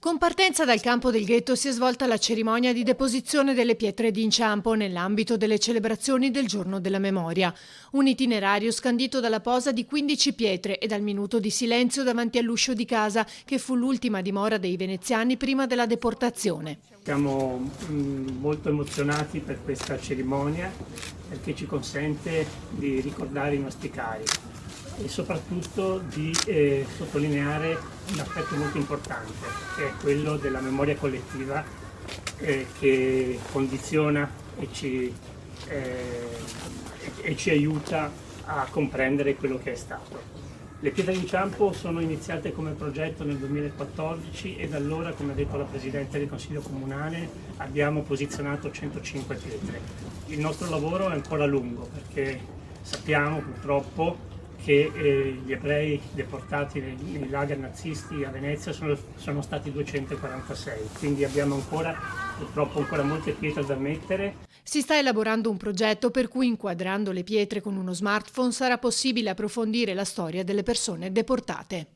Con partenza dal campo del ghetto si è svolta la cerimonia di deposizione delle pietre d'inciampo nell'ambito delle celebrazioni del Giorno della Memoria. Un itinerario scandito dalla posa di 15 pietre e dal minuto di silenzio davanti all'uscio di casa, che fu l'ultima dimora dei veneziani prima della deportazione. Siamo molto emozionati per questa cerimonia perché ci consente di ricordare i nostri cari e soprattutto di sottolineare un aspetto molto importante, che è quello della memoria collettiva che condiziona e ci aiuta a comprendere quello che è stato. Le pietre d'inciampo sono iniziate come progetto nel 2014 e da allora, come ha detto la Presidente del Consiglio Comunale, abbiamo posizionato 105 pietre. Il nostro lavoro è ancora lungo perché sappiamo purtroppo che gli ebrei deportati nei lager nazisti a Venezia sono stati 246, quindi abbiamo purtroppo ancora molte pietre da mettere. Si sta elaborando un progetto per cui, inquadrando le pietre con uno smartphone, sarà possibile approfondire la storia delle persone deportate.